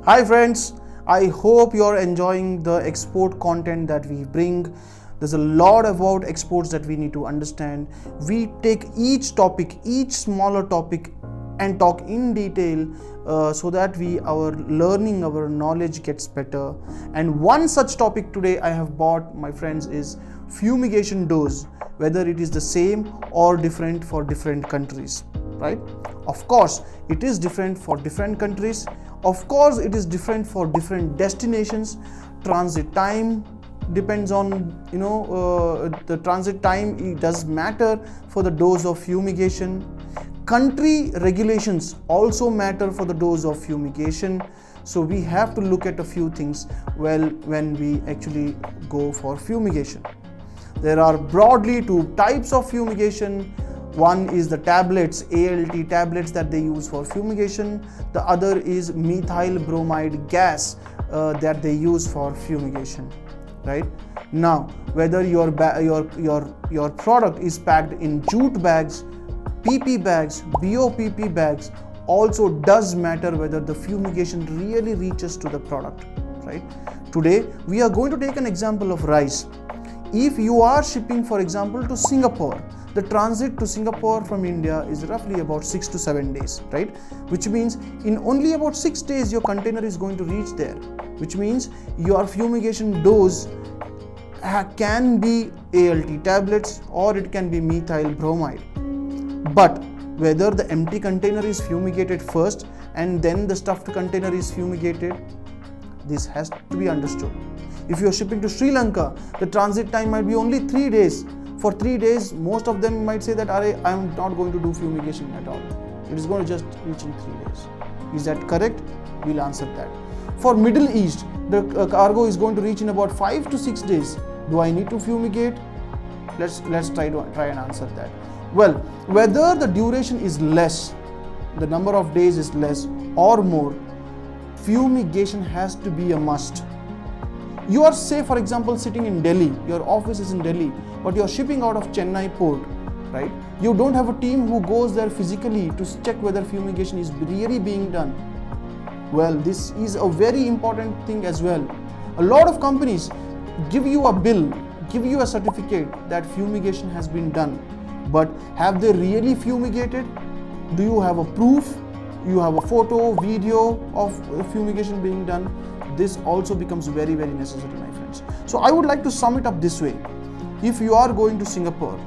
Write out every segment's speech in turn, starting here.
Hi friends, I hope you're enjoying the export content that we bring. There's a lot about exports that we need to understand. We take each topic, each smaller topic, and talk in detail so that our learning, our knowledge gets better. And one such topic today I have brought, my friends, is fumigation dose, whether it is the same or different for different countries, right? Of course, it is different for different countries. Of course, it is different for different destinations. Transit time depends on, the transit time. It does matter for the dose of fumigation. Country regulations also matter for the dose of fumigation. So we have to look at a few things when we actually go for fumigation. There are broadly two types of fumigation. One is the tablets, ALT tablets that they use for fumigation. The other is methyl bromide gas that they use for fumigation. Right now, whether your product is packed in jute bags, PP bags, BOPP bags, also does matter whether the fumigation really reaches to the product. Right. Today we are going to take an example of rice. If you are shipping, for example, to Singapore, the transit to Singapore from India is roughly about 6 to 7 days, right? Which means in only about 6 days your container is going to reach there, which means your fumigation dose can be ALT tablets or it can be methyl bromide. But whether the empty container is fumigated first and then the stuffed container is fumigated, this has to be understood. If you are shipping to Sri Lanka, the transit time might be only 3 days. For 3 days, most of them might say that I am not going to do fumigation at all. It is going to just reach in 3 days. Is that correct? We'll answer that. For Middle East, the cargo is going to reach in about 5 to 6 days. Do I need to fumigate? Let's try and answer that. Well, whether the duration is less, the number of days is less or more, fumigation has to be a must. You are, say, for example, sitting in Delhi, your office is in Delhi, but you are shipping out of Chennai port, right? You don't have a team who goes there physically to check whether fumigation is really being done. Well, this is a very important thing as well. A lot of companies give you a bill, give you a certificate that fumigation has been done, but have they really fumigated? Do you have a proof? You have a photo, video of fumigation being done? This also becomes very, very necessary, my friends. So I would like to sum it up this way. If you are going to Singapore,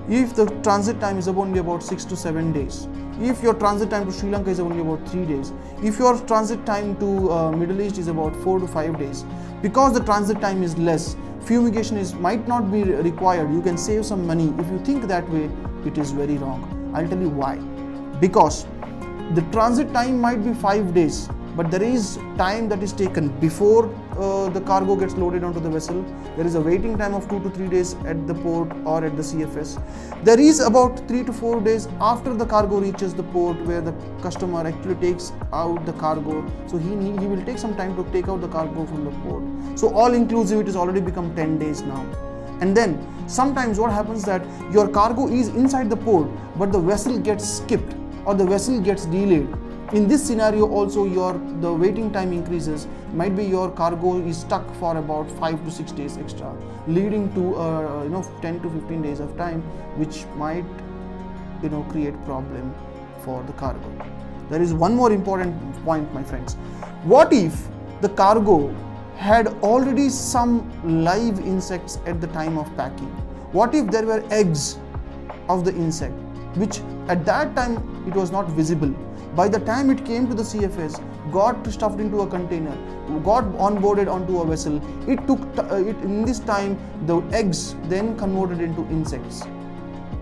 if the transit time is only about 6 to 7 days, if your transit time to Sri Lanka is only about 3 days, if your transit time to Middle East is about 4 to 5 days, because the transit time is less, fumigation might not be required. You can save some money. If you think that way, it is very wrong. I'll tell you why. Because the transit time might be 5 days, but there is time that is taken before the cargo gets loaded onto the vessel. There is a waiting time of 2 to 3 days at the port or at the CFS. There is about 3 to 4 days after the cargo reaches the port where the customer actually takes out the cargo. So he will take some time to take out the cargo from the port. So all inclusive, it has already become 10 days now. And then sometimes what happens that your cargo is inside the port, but the vessel gets skipped or the vessel gets delayed. In this scenario also the waiting time increases. Might be your cargo is stuck for about 5 to 6 days extra, leading to 10 to 15 days of time, which might create problem for the cargo. There is one more important point, my friends. What if the cargo had already some live insects at the time of packing? What if there were eggs of the insect, which at that time it was not visible? By the time it came to the CFS, got stuffed into a container, got onboarded onto a vessel, in this time the eggs then converted into insects.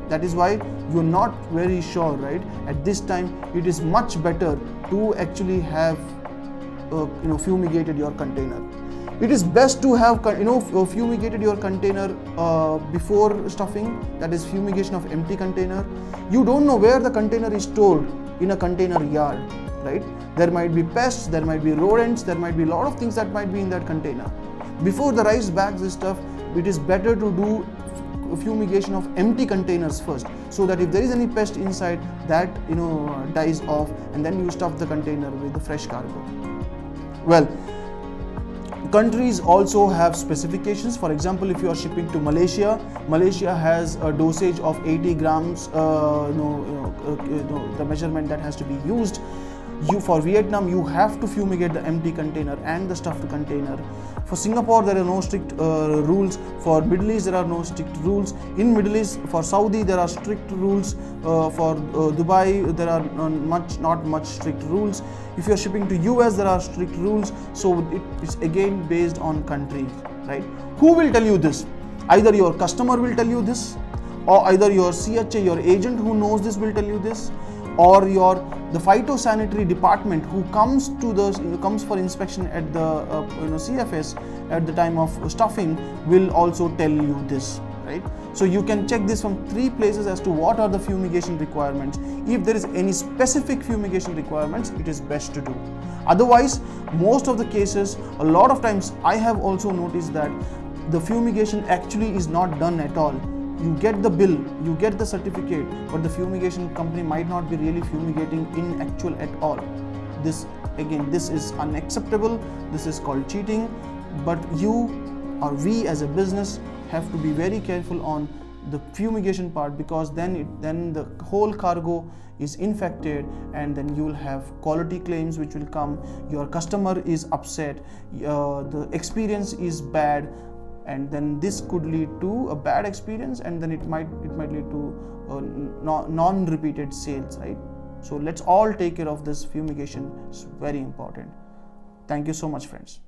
That is why you're not very sure, right? At this time, it is much better to actually have fumigated your container. It is best to have fumigated your container before stuffing, that is fumigation of empty container. You don't know where the container is stored in a container yard, right? There might be pests, there might be rodents, there might be a lot of things that might be in that container. Before the rice bags and stuff, it is better to do fumigation of empty containers first, so that if there is any pest inside, that dies off, and then you stuff the container with the fresh cargo. Well, countries also have specifications. For example, if you are shipping to Malaysia, Malaysia has a dosage of 80 grams, the measurement that has to be used. For Vietnam, you have to fumigate the empty container and the stuffed container. For Singapore, there are no strict rules. For Middle East, there are no strict rules. In Middle East, for Saudi, there are strict rules. For Dubai, there are not much strict rules. If you are shipping to US, there are strict rules. So it is again based on country, right? Who will tell you this? Either your customer will tell you this, or either your CHA, your agent who knows this, will tell you this, or the phytosanitary department who comes for inspection at the CFS at the time of stuffing will also tell you this, right? So you can check this from 3 places as to what are the fumigation requirements. If there is any specific fumigation requirements, it is best to do. Otherwise, most of the cases, a lot of times I have also noticed that the fumigation actually is not done at all. You get the bill, you get the certificate, but the fumigation company might not be really fumigating in actual at all. This is unacceptable. This is called cheating. But you or we as a business have to be very careful on the fumigation part, because then the whole cargo is infected, and then you will have quality claims which will come. Your customer is upset. The experience is bad. And then this could lead to a bad experience, and then it might lead to non-repeated sales, right? So let's all take care of this fumigation. It's very important. Thank you so much, friends.